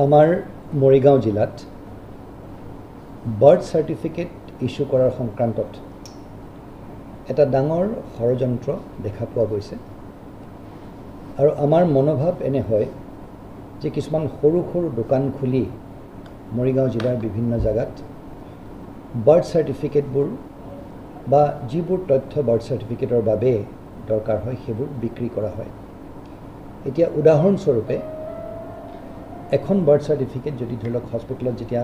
আমাৰ মৰিগাঁও জিলাত birth certificate issue কৰাৰ সংক্ৰান্তত এটা ডাঙৰ ষড়যন্ত্ৰ দেখা পোৱা গৈছে আৰু আমাৰ মনোভাৱ এনে হয় যে কিছুমান সৰু সৰু দোকান খুলি মৰিগাঁও জিলাৰ বিভিন্ন জায়গাত বাৰ্থ সাৰ্টিফিকেটবোৰ বা যিবোৰ তথ্য বাৰ্থ সাৰ্টিফিকেটৰ বাবে দৰকাৰ হয় সেইবোৰ বিক্ৰী কৰা হয়। এতিয়া উদাহৰণস্বৰূপে এখন বাৰ্থ সাৰ্টিফিকেট যদি ধৰি লওক হস্পিটেলত যেতিয়া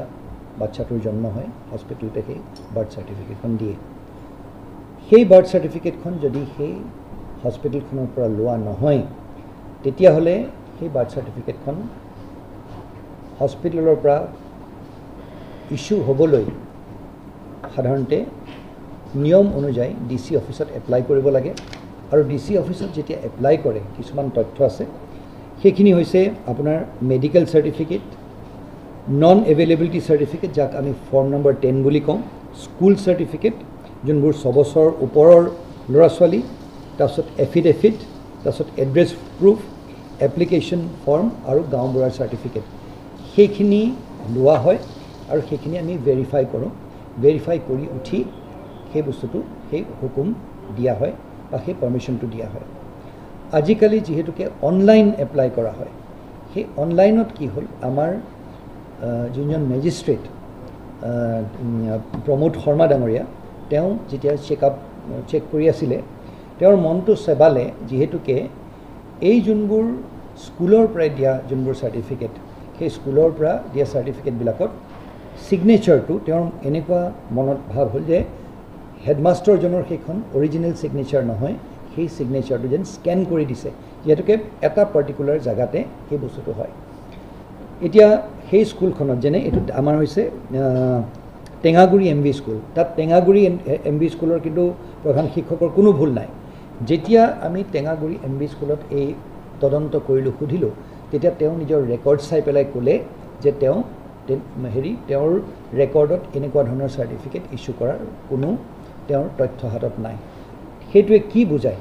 বাচ্চাটোৰ জন্ম হয় হস্পিটেলতে সেই বাৰ্থ সাৰ্টিফিকেটখন দিয়ে, সেই বাৰ্থ সাৰ্টিফিকেটখন যদি সেই হস্পিটেলখনৰ পৰা লোৱা নহয় তেতিয়াহ'লে সেই বাৰ্থ সাৰ্টিফিকেটখন হস্পিটেলৰ পৰা ইস্যু হ'বলৈ সাধাৰণতে নিয়ম অনুযায়ী DC অফিচত এপ্লাই কৰিব লাগে আৰু DC অফিচত যেতিয়া এপ্লাই কৰে কিছুমান তথ্য আছে, সেইখিনি হৈছে আপোনাৰ medical certificate, non availability certificate যাক আমি ফৰ্ম নম্বৰ 10 বুলি কওঁ, স্কুল সাৰ্টিফিকেট যোনবোৰ 6 বছৰ ওপৰৰ ল'ৰা ছোৱালী, তাৰপিছত এফিডেভিট, তাৰপিছত এড্ৰেছ প্ৰুফ, এপ্লিকেশ্যন ফৰ্ম আৰু গাঁওবুঢ়াৰ সাৰ্টিফিকেট, সেইখিনি লোৱা হয় আৰু সেইখিনি আমি ভেৰিফাই কৰোঁ। ভেৰিফাই কৰি উঠি সেই বস্তুটো সেই হুকুম দিয়া হয় বা সেই পাৰ্মিশ্যনটো দিয়া হয়। আজিকালি যিহেতুকে অনলাইন এপ্লাই কৰা হয়, সেই অনলাইনত কি হ'ল আমাৰ যোনজন মেজিষ্ট্ৰেট প্ৰমোদ শৰ্মা ডাঙৰীয়া তেওঁ যেতিয়া চেক কৰি আছিলে তেওঁৰ মনটো চেবালে, যিহেতুকে এই যোনবোৰ স্কুলৰ পৰা দিয়া যোনবোৰ চাৰ্টিফিকেট সেই স্কুলৰ পৰা দিয়া চাৰ্টিফিকেটবিলাকত ছিগনেচাৰটো তেওঁৰ এনেকুৱা মনত ভাৱ হ'ল যে হেডমাষ্টাৰজনৰ সেইখন অৰিজিনেল ছিগনেচাৰ নহয়, সেই ছিগনেচাৰটো যেন স্কেন কৰি দিছে, যিহেতুকে এটা পাৰ্টিকুলাৰ জেগাতে সেই বস্তুটো হয়। এতিয়া সেই স্কুলখনত যেনে এইটো আমাৰ হৈছে টেঙাগুৰি MV স্কুল, তাত টেঙাগুৰি MV স্কুলৰ কিন্তু প্ৰধান শিক্ষকৰ কোনো ভুল নাই। যেতিয়া আমি টেঙাগুৰি MV স্কুলত এই তদন্ত কৰিলোঁ, সুধিলোঁ, তেতিয়া তেওঁ নিজৰ ৰেকৰ্ড চাই পেলাই ক'লে যে তেওঁৰ ৰেকৰ্ডত এনেকুৱা ধৰণৰ চাৰ্টিফিকেট ইস্যু কৰাৰ কোনো তেওঁৰ তথ্য হাতত নাই। সেইটোৱে কি বুজায়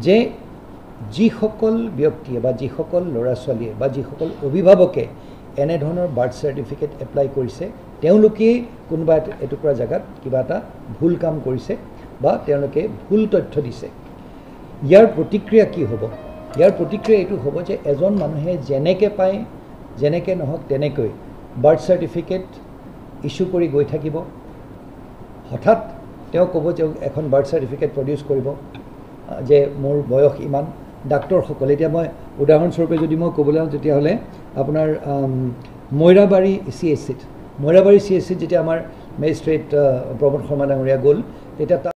যে যিসকল ব্যক্তিয়ে বা যিসকল ল'ৰা ছোৱালীয়ে বা যিসকল অভিভাৱকে এনেধৰণৰ বাৰ্থ চাৰ্টিফিকেট এপ্লাই কৰিছে তেওঁলোকেই কোনোবা এটুকুৰা জেগাত কিবা এটা ভুল কাম কৰিছে বা তেওঁলোকে ভুল তথ্য দিছে। ইয়াৰ প্ৰতিক্ৰিয়া কি হ'ব? ইয়াৰ প্ৰতিক্ৰিয়া এইটো হ'ব যে এজন মানুহে যেনেকৈ পায় যেনেকৈ নহওক তেনেকৈ বাৰ্থ চাৰ্টিফিকেট ইস্যু কৰি গৈ থাকিব। হঠাৎ তেওঁ ক'ব যে এখন বাৰ্থ চাৰ্টিফিকেট প্ৰডিউচ কৰিব যে মোৰ বয়স ইমান। ডাক্তৰসকলে, এতিয়া মই উদাহৰণস্বৰূপে যদি মই ক'বলৈ যাওঁ তেতিয়াহ'লে আপোনাৰ মৈৰাবাৰী CHCত যেতিয়া আমাৰ মেজিষ্ট্ৰেট প্ৰমোদ শৰ্মা ডাঙৰীয়া গ'ল তেতিয়া